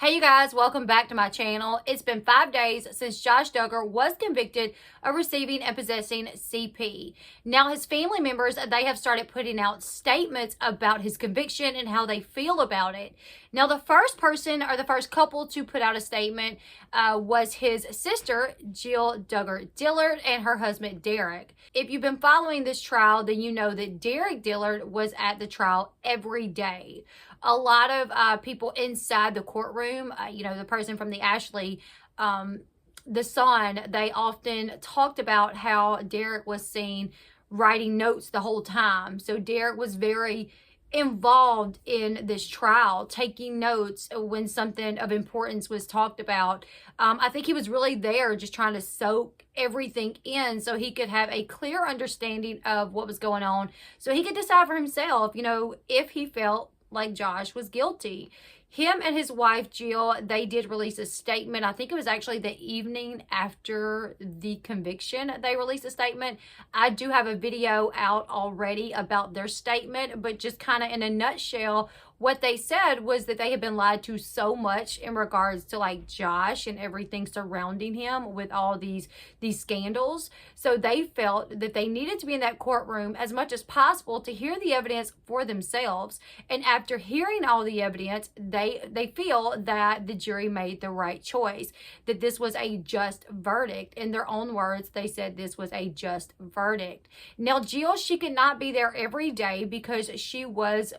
Hey you guys, welcome back to my channel. It's been 5 days since Josh Duggar was convicted of receiving and possessing CP. Now his family members, they have started putting out statements about his conviction and how they feel about it. Now the first person or the first couple to put out a statement was his sister, Jill Duggar Dillard, and her husband, Derek. If you've been following this trial, then you know that Derek Dillard was at the trial every day. A lot of people inside the courtroom, the person from the Ashley, the son, they often talked about how Derek was seen writing notes the whole time. So Derek was very involved in this trial, taking notes when something of importance was talked about. I think he was really there just trying to soak everything in so he could have a clear understanding of what was going on, so he could decide for himself, if he felt like Josh was guilty. Him and his wife, Jill, they did release a statement. I think it was actually the evening after the conviction they released a statement. I do have a video out already about their statement, but just kind of in a nutshell, what they said was that they had been lied to so much in regards to like Josh and everything surrounding him with all these scandals. So they felt that they needed to be in that courtroom as much as possible to hear the evidence for themselves. And after hearing all the evidence, they feel that the jury made the right choice, that this was a just verdict. In their own words, they said this was a just verdict. Now, Jill, she could not be there every day because she was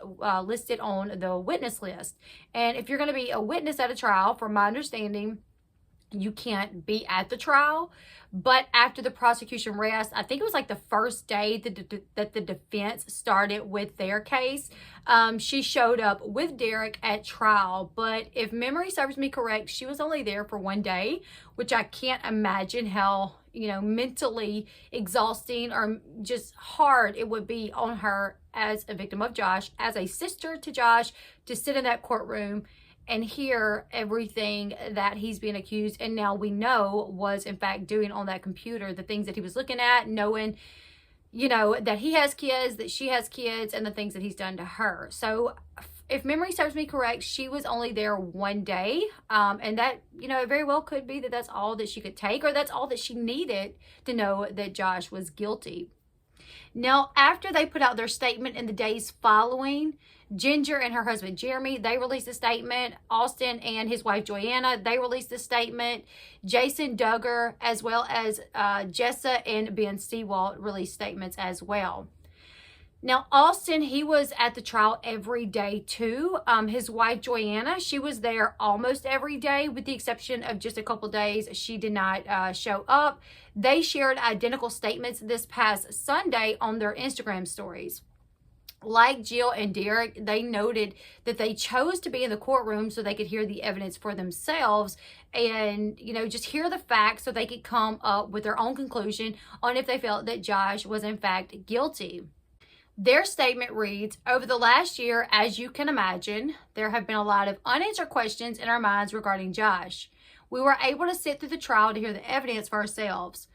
listed on the witness list. And if you're going to be a witness at a trial, from my understanding, you can't be at the trial. But after the prosecution rests, I think it was like the first day that the defense started with their case, she showed up with Derek at trial. But if memory serves me correct, she was only there for 1 day, which I can't imagine how, mentally exhausting or just hard it would be on her as a victim of Josh, as a sister to Josh, to sit in that courtroom and hear everything that he's being accused and now we know was in fact doing on that computer, the things that he was looking at, knowing, that he has kids, that she has kids, and the things that he's done to her. So if memory serves me correct, she was only there 1 day. And that, it very well could be that that's all that she could take, or that's all that she needed to know that Josh was guilty. Now, after they put out their statement in the days following, Ginger and her husband, Jeremy, they released a statement. Austin and his wife, Joanna, they released a statement. Jason Duggar, as well as Jessa and Ben Sewald, released statements as well. Now, Austin, he was at the trial every day too. His wife, Joanna, she was there almost every day, with the exception of just a couple days she did not show up. They shared identical statements this past Sunday on their Instagram stories. Like Jill and Derek, they noted that they chose to be in the courtroom so they could hear the evidence for themselves and, just hear the facts so they could come up with their own conclusion on if they felt that Josh was in fact guilty. Their statement reads, "Over the last year, as you can imagine, there have been a lot of unanswered questions in our minds regarding Josh. We were able to sit through the trial to hear the evidence for ourselves.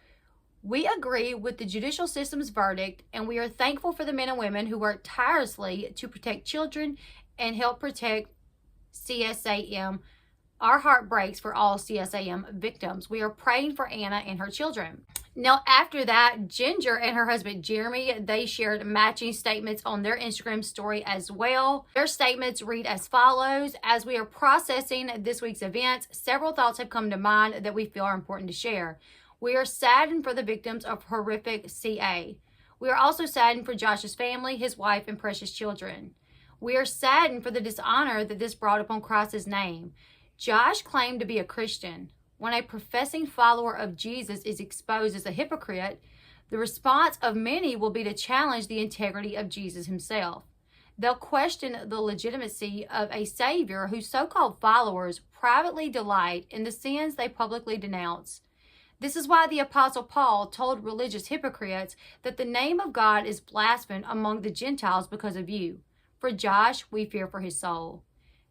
We agree with the judicial system's verdict, and we are thankful for the men and women who work tirelessly to protect children and help protect CSAM. Our heart breaks for all CSAM victims. We are praying for Anna and her children." Now, after that, Ginger and her husband, Jeremy, they shared matching statements on their Instagram story as well. Their statements read as follows: "As we are processing this week's events, several thoughts have come to mind that we feel are important to share. We are saddened for the victims of horrific CA. We are also saddened for Josh's family, his wife, and precious children. We are saddened for the dishonor that this brought upon Christ's name. Josh claimed to be a Christian. When a professing follower of Jesus is exposed as a hypocrite, the response of many will be to challenge the integrity of Jesus himself. They'll question the legitimacy of a Savior whose so-called followers privately delight in the sins they publicly denounce. This is why the Apostle Paul told religious hypocrites that the name of God is blasphemed among the Gentiles because of you. For Josh, we fear for his soul.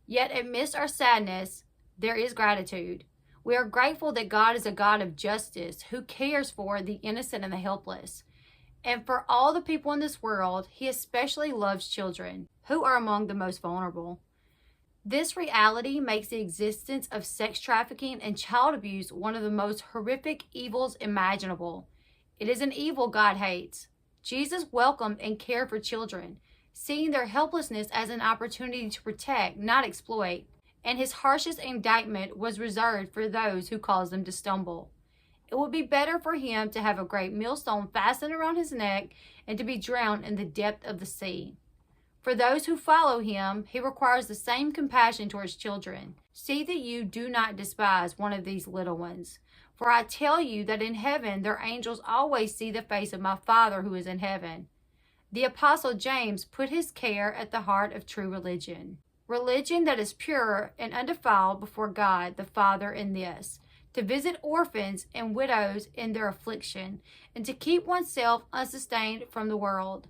Yet amidst our sadness, there is gratitude. We are grateful that God is a God of justice who cares for the innocent and the helpless. And for all the people in this world, he especially loves children, who are among the most vulnerable. This reality makes the existence of sex trafficking and child abuse one of the most horrific evils imaginable. It is an evil God hates. Jesus welcomed and cared for children, seeing their helplessness as an opportunity to protect, not exploit, and his harshest indictment was reserved for those who caused them to stumble. It would be better for him to have a great millstone fastened around his neck and to be drowned in the depth of the sea. For those who follow him, he requires the same compassion towards children. See that you do not despise one of these little ones. For I tell you that in heaven their angels always see the face of my Father who is in heaven. The Apostle James put his care at the heart of true religion. Religion that is pure and undefiled before God the Father in this: to visit orphans and widows in their affliction, and to keep oneself unsustained from the world.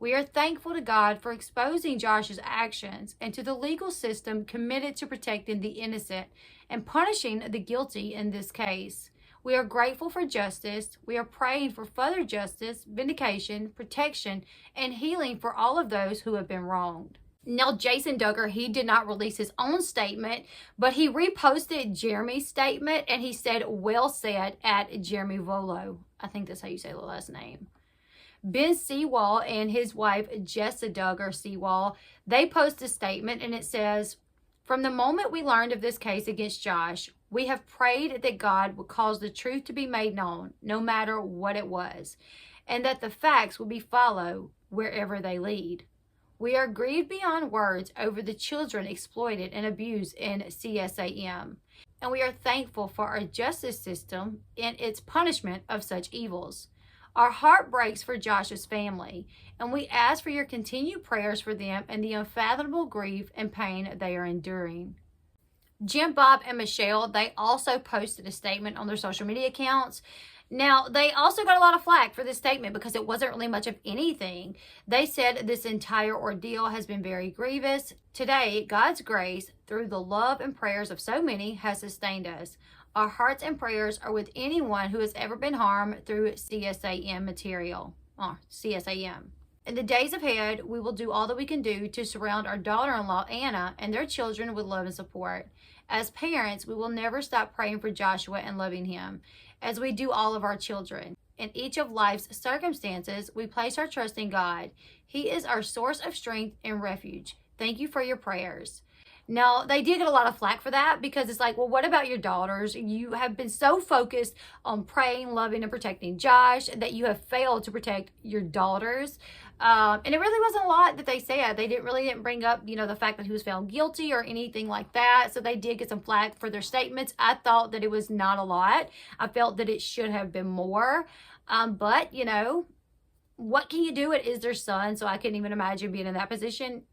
We are thankful to God for exposing Josh's actions and to the legal system committed to protecting the innocent and punishing the guilty in this case. We are grateful for justice. We are praying for further justice, vindication, protection, and healing for all of those who have been wronged. Now, Jason Duggar, he did not release his own statement, but he reposted Jeremy's statement, and he said, "Well said," at Jeremy Volo. I think that's how you say the last name. Ben Seawall and his wife, Jessa Duggar Seawall, they post a statement, and it says, "From the moment we learned of this case against Josh, we have prayed that God would cause the truth to be made known, no matter what it was, and that the facts would be followed wherever they lead. We are grieved beyond words over the children exploited and abused in CSAM, and we are thankful for our justice system in its punishment of such evils. Our heart breaks for Josh's family, and we ask for your continued prayers for them and the unfathomable grief and pain they are enduring." Jim Bob and Michelle, they also posted a statement on their social media accounts. Now, they also got a lot of flack for this statement because it wasn't really much of anything. They said this entire ordeal has been very grievous. Today, God's grace, through the love and prayers of so many, has sustained us. Our hearts and prayers are with anyone who has ever been harmed through CSAM material, or CSAM. In the days ahead, we will do all that we can do to surround our daughter-in-law, Anna, and their children with love and support. As parents, we will never stop praying for Joshua and loving him, as we do all of our children. In each of life's circumstances, we place our trust in God. He is our source of strength and refuge. Thank you for your prayers. Now, they did get a lot of flack for that because it's like, well, what about your daughters? You have been so focused on praying, loving, and protecting Josh that you have failed to protect your daughters. And it really wasn't a lot that they said. They didn't bring up, the fact that he was found guilty or anything like that. So they did get some flack for their statements. I thought that it was not a lot. I felt that it should have been more. But, what can you do? It is their son. So I couldn't even imagine being in that position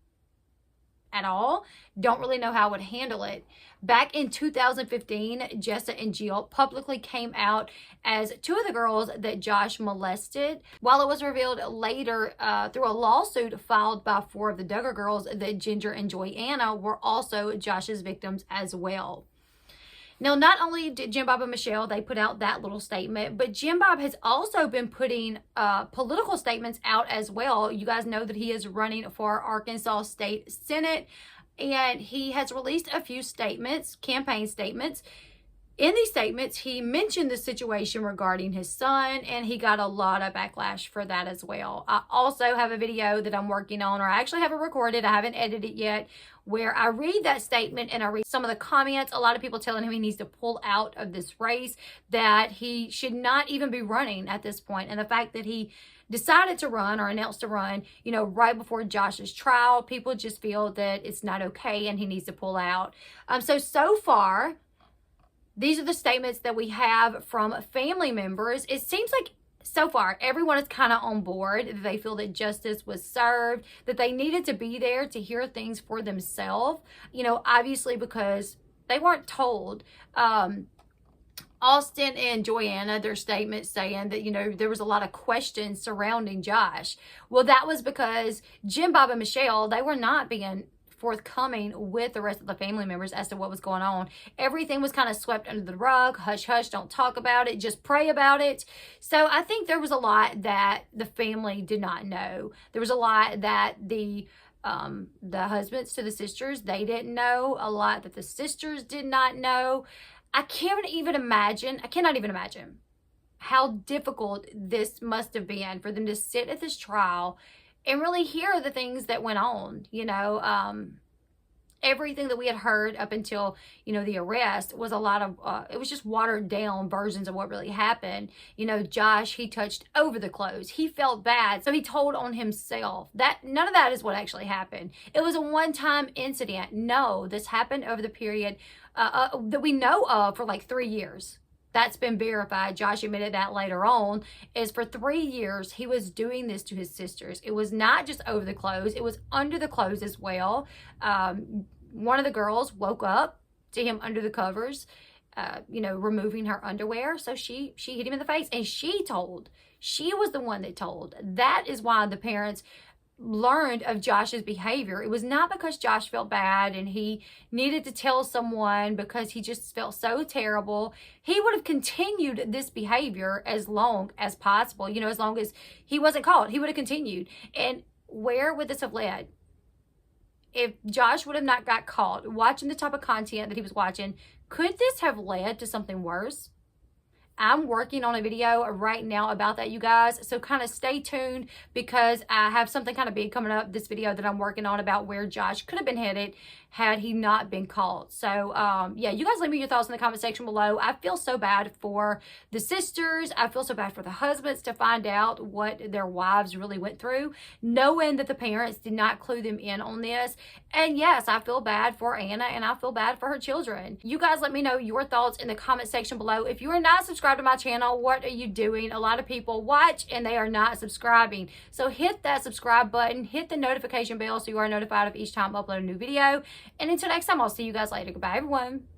at all. Don't really know how I would handle it. Back in 2015, Jessa and Jill publicly came out as two of the girls that Josh molested, while it was revealed later through a lawsuit filed by 4 of the Duggar girls that Ginger and Joyanna were also Josh's victims as well. Now, not only did Jim Bob and Michelle, they put out that little statement, but Jim Bob has also been putting political statements out as well. You guys know that he is running for Arkansas State Senate, and he has released a few statements, campaign statements. In these statements, he mentioned the situation regarding his son, and he got a lot of backlash for that as well. I also have a video that I'm working on, or I actually have it recorded. I haven't edited it yet, where I read that statement and I read some of the comments. A lot of people telling him he needs to pull out of this race, that he should not even be running at this point. And the fact that he decided to run or announced to run, right before Josh's trial, people just feel that it's not okay and he needs to pull out. So far, these are the statements that we have from family members. It seems like so far everyone is kind of on board. They feel that justice was served, that they needed to be there to hear things for themselves, obviously because they weren't told. Austin and Joyanna, their statements saying that, there was a lot of questions surrounding Josh. Well, that was because Jim Bob and Michelle, they were not being forthcoming with the rest of the family members as to what was going on. Everything was kind of swept under the rug. Hush, hush, don't talk about it. Just pray about it. So I think there was a lot that the family did not know. There was a lot that the The husbands to the sisters, they didn't know a lot that the sisters did not know. I cannot even imagine how difficult this must have been for them to sit at this trial and really hear the things that went on. Everything that we had heard up until, the arrest was a lot of, it was just watered down versions of what really happened. Josh, he touched over the clothes. He felt bad, so he told on himself. None of that is what actually happened. It was a one-time incident. No, this happened over the period that we know of for like 3 years. That's been verified. Josh admitted that later on, is for 3 years, he was doing this to his sisters. It was not just over the clothes. It was under the clothes as well. One of the girls woke up to him under the covers, removing her underwear. So she hit him in the face, and she was the one that told. That is why the parents learned of Josh's behavior. It was not because Josh felt bad and he needed to tell someone because he just felt so terrible. He would have continued this behavior as long as possible. As long as he wasn't caught, he would have continued. And where would this have led? If Josh would have not got caught watching the type of content that he was watching, could this have led to something worse? I'm working on a video right now about that, you guys. So kind of stay tuned, because I have something kind of big coming up, this video that I'm working on about where Josh could have been headed had he not been caught. So, yeah, you guys leave me your thoughts in the comment section below. I feel so bad for the sisters. I feel so bad for the husbands to find out what their wives really went through, knowing that the parents did not clue them in on this. And yes, I feel bad for Anna, and I feel bad for her children. You guys let me know your thoughts in the comment section below. If you are not subscribed to my channel, what are you doing? A lot of people watch and they are not subscribing. So hit that subscribe button, hit the notification bell so you are notified of each time I upload a new video. And until next time, I'll see you guys later. Goodbye, everyone.